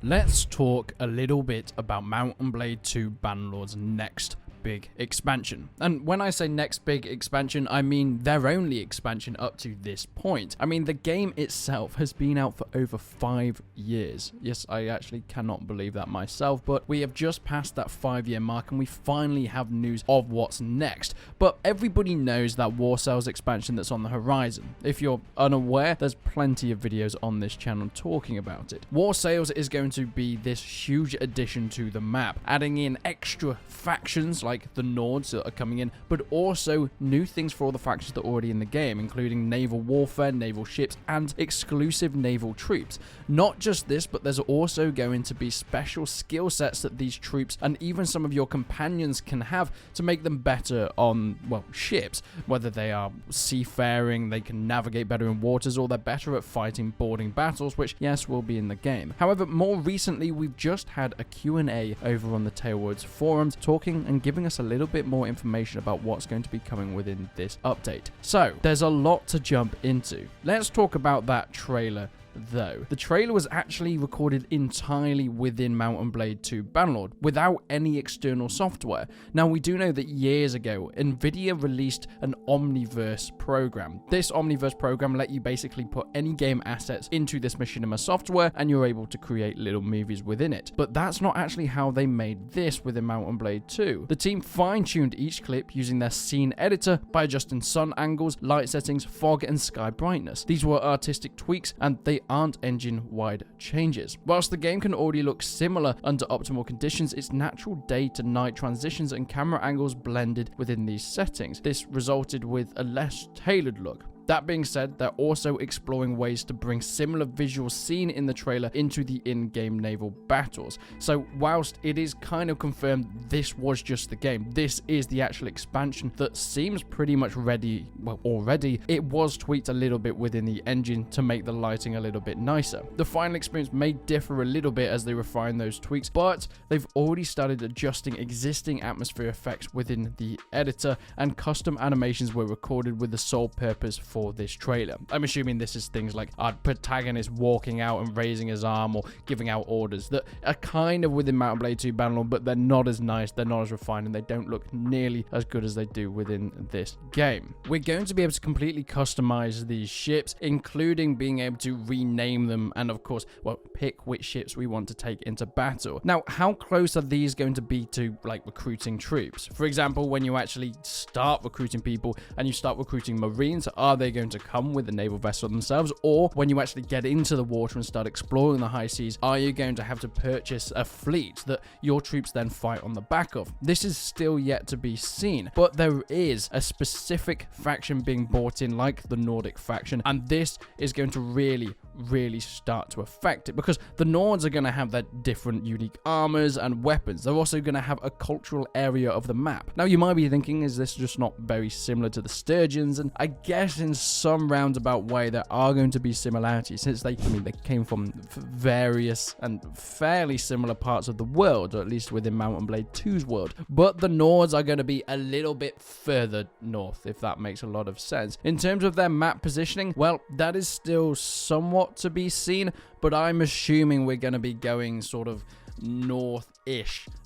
Let's talk a little bit about Mount & Blade 2 Bannerlords' next big expansion. And when I say next big expansion, I mean their only expansion up to this point. I mean, the game itself has been out for over 5 years. Yes, I actually cannot believe that myself, but we have just passed that 5-year mark and we finally have news of what's next. But everybody knows that Warsale's expansion that's on the horizon. If you're unaware, there's plenty of videos on this channel talking about it. Warsales is going to be this huge addition to the map, adding in extra factions like the Nords that are coming in, but also new things for all the factions that are already in the game, including naval warfare, naval ships, and exclusive naval troops. Not just this, but there's also going to be special skill sets that these troops and even some of your companions can have to make them better on, well, ships. Whether they are seafaring, they can navigate better in waters, or they're better at fighting boarding battles, which, yes, will be in the game. However, more recently, we've just had a Q&A over on the Tailwords forums talking and giving us a little bit more information about what's going to be coming within this update. So, there's a lot to jump into. Let's talk about that trailer though. The trailer was actually recorded entirely within Mount & Blade 2 Bannerlord without any external software. Now, we do know that years ago, Nvidia released an Omniverse program. This Omniverse program let you basically put any game assets into this machinima software and you're able to create little movies within it. But that's not actually how they made this within Mount & Blade 2. The team fine-tuned each clip using their scene editor by adjusting sun angles, light settings, fog, and sky brightness. These were artistic tweaks and they aren't engine-wide changes. Whilst the game can already look similar under optimal conditions, its natural day to night transitions and camera angles blended within these settings. This resulted with a less tailored look. That being said, they're also exploring ways to bring similar visuals seen in the trailer into the in-game naval battles. So whilst it is kind of confirmed this was just the game, this is the actual expansion that seems pretty much ready, well, already, it was tweaked a little bit within the engine to make the lighting a little bit nicer. The final experience may differ a little bit as they refine those tweaks, but they've already started adjusting existing atmosphere effects within the editor, and custom animations were recorded with the sole purpose for this trailer. I'm assuming this is things like our protagonist walking out and raising his arm or giving out orders that are kind of within Mount & Blade 2 Bannerlord, but they're not as nice, they're not as refined, and they don't look nearly as good as they do within this game. We're going to be able to completely customize these ships, including being able to rename them and, of course, well, pick which ships we want to take into battle. Now, how close are these going to be to, like, recruiting troops? For example, when you actually start recruiting people and you start recruiting Marines, are they going to come with the naval vessel themselves? Or when you actually get into the water and start exploring the high seas, are you going to have to purchase a fleet that your troops then fight on the back of? This is still yet to be seen, but there is a specific faction being brought in, like the Nordic faction, and this is going to really start to affect it, because the Nords are going to have their different unique armors and weapons. They're also going to have a cultural area of the map. Now, you might be thinking, is this just not very similar to the Sturgeons? And I guess in some roundabout way there are going to be similarities, since they came from various and fairly similar parts of the world, or at least within Mount & Blade 2's world. But the Nords are going to be a little bit further north, if that makes a lot of sense. In terms of their map positioning, well, that is still somewhat to be seen, but I'm assuming we're going to be going sort of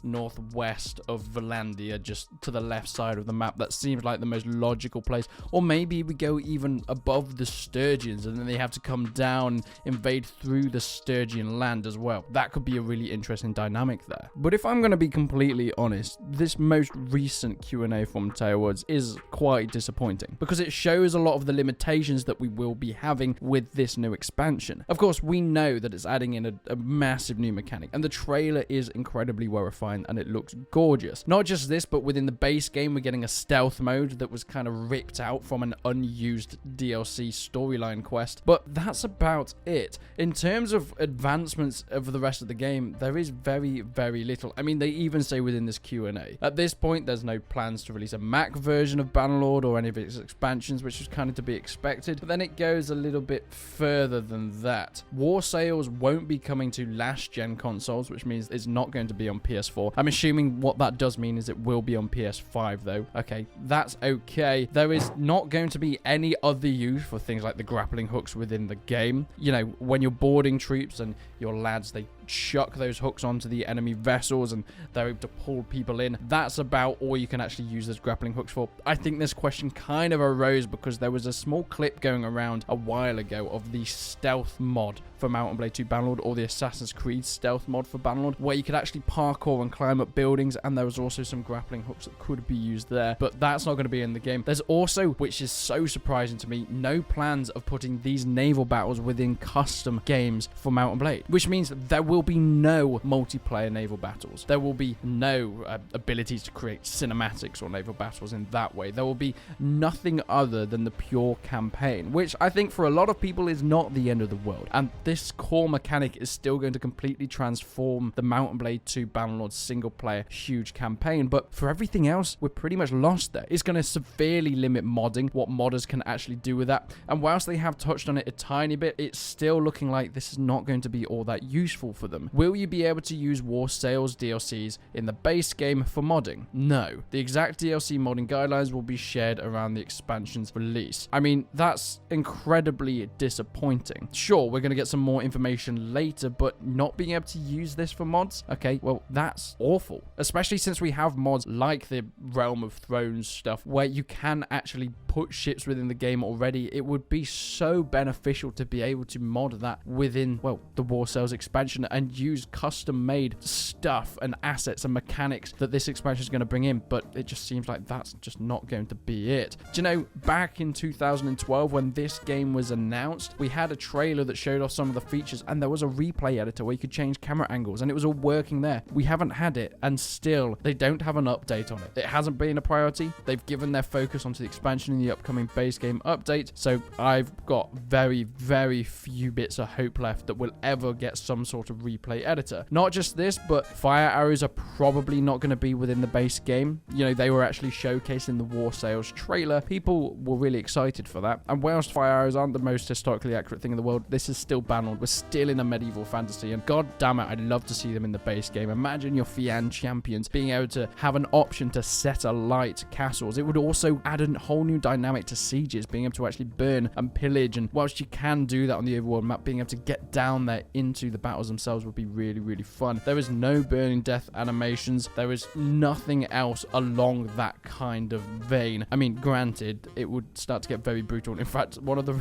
northwest of Valandia, just to the left side of the map. That seems like the most logical place. Or maybe we go even above the Sturgeons and then they have to come down and invade through the Sturgeon land as well. That could be a really interesting dynamic there. But if I'm going to be completely honest, this most recent Q&A from Tailwords is quite disappointing, because it shows a lot of the limitations that we will be having with this new expansion. Of course, we know that it's adding in a massive new mechanic, and the trailer is incredibly well refined and it looks gorgeous. Not just this, but within the base game, we're getting a stealth mode that was kind of ripped out from an unused DLC storyline quest. But that's about it. In terms of advancements of the rest of the game, there is very little. I mean, they even say within this Q&A, at this point, there's no plans to release a Mac version of Bannerlord or any of its expansions, which was kind of to be expected. But then it goes a little bit further than that. Warsales won't be coming to last-gen consoles, which means it's not going to be on PS4. I'm assuming what that does mean is it will be on PS5 though. Okay, that's okay. There is not going to be any other use for things like the grappling hooks within the game. You know, when you're boarding troops and your lads, they chuck those hooks onto the enemy vessels and they're able to pull people in. That's about all you can actually use those grappling hooks for. I think this question kind of arose because there was a small clip going around a while ago of the stealth mod for Mount & Blade 2 Bannerlord, or the Assassin's Creed stealth mod for Bannerlord, where you could actually parkour and climb up buildings, and there was also some grappling hooks that could be used there, but that's not going to be in the game. There's also, which is so surprising to me, no plans of putting these naval battles within custom games for Mount & Blade, which means there will be no multiplayer naval battles. There will be no abilities to create cinematics or naval battles in that way. There will be nothing other than the pure campaign, which I think for a lot of people is not the end of the world, and this core mechanic is still going to completely transform the Mount & Blade 2 Bannerlords single player huge campaign, but for everything else, we're pretty much lost there. It's going to severely limit modding, what modders can actually do with that, and whilst they have touched on it a tiny bit, it's still looking like this is not going to be all that useful for them. Will you be able to use War Sales DLCs in the base game for modding? No. The exact DLC modding guidelines will be shared around the expansion's release. I mean, that's incredibly disappointing. Sure, we're going to get some more information later, but not being able to use this for mods? Okay, well, that's awful. Especially since we have mods like the Realm of Thrones stuff, where you can actually put ships within the game already. It would be so beneficial to be able to mod that within, well, the War Sales expansion and use custom-made stuff and assets and mechanics that this expansion is going to bring in, but it just seems like that's just not going to be it. Do you know, back in 2012 when this game was announced, we had a trailer that showed off some of the features, and there was a replay editor where you could change camera angles, and it was all working there. We haven't had it, and still they don't have an update on it. It hasn't been a priority. They've given their focus onto the expansion in the upcoming base game update, so I've got very, very few bits of hope left that we'll ever get some sort of replay editor. Not just this, but fire arrows are probably not going to be within the base game. You know, they were actually showcased in the War Sales trailer. People were really excited for that, and whilst fire arrows aren't the most historically accurate thing in the world, this is still Bannerlord. We're still in a medieval fantasy, and god damn it, I'd love to see them in the base game. Imagine your Fian champions being able to have an option to set alight castles. It would also add a whole new dynamic to sieges, being able to actually burn and pillage, and whilst you can do that on the overworld map, being able to get down there into the battles themselves would be really, really fun. There is no burning death animations. There is nothing else along that kind of vein. I mean, granted, it would start to get very brutal. In fact, one of the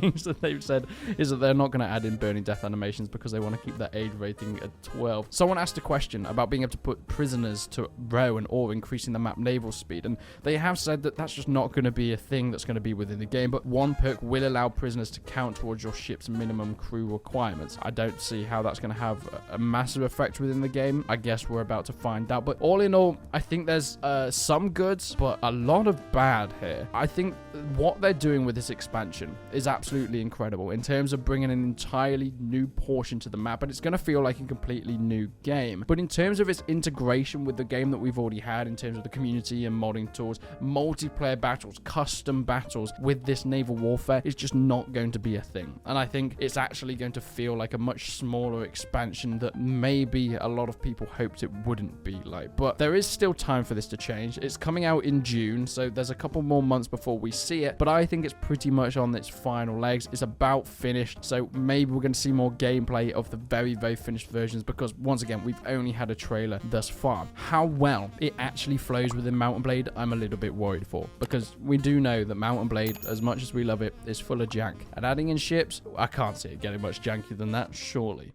things that they've said is that they're not going to add in burning death animations because they want to keep their age rating at 12. Someone asked a question about being able to put prisoners to row and or increasing the map naval speed, and they have said that that's just not going to be a thing that's going to be within the game, but one perk will allow prisoners to count towards your ship's minimum crew requirements. I don't see how that's going to have a massive effect within the game. I guess we're about to find out, but all in all, I think there's some goods, but a lot of bad here. I think what they're doing with this expansion is absolutely incredible in terms of bringing an entirely new portion to the map, and it's going to feel like a completely new game. But in terms of its integration with the game that we've already had, in terms of the community and modding tools, multiplayer battles, custom battles with this naval warfare, is just not going to be a thing. And I think it's actually going to feel like a much smaller expansion that maybe a lot of people hoped it wouldn't be like. But there is still time for this to change. It's coming out in June, so there's a couple more months before we see it, but I think it's pretty much on its final legs. It's about finished, so maybe we're going to see more gameplay of the very, very finished versions, because once again, we've only had a trailer thus far. How well it actually flows within Mount & Blade, I'm a little bit worried for, because we do know that Mount & Blade, as much as we love it, is full of jank, and adding in ships, I can't see it getting much jankier than that, surely.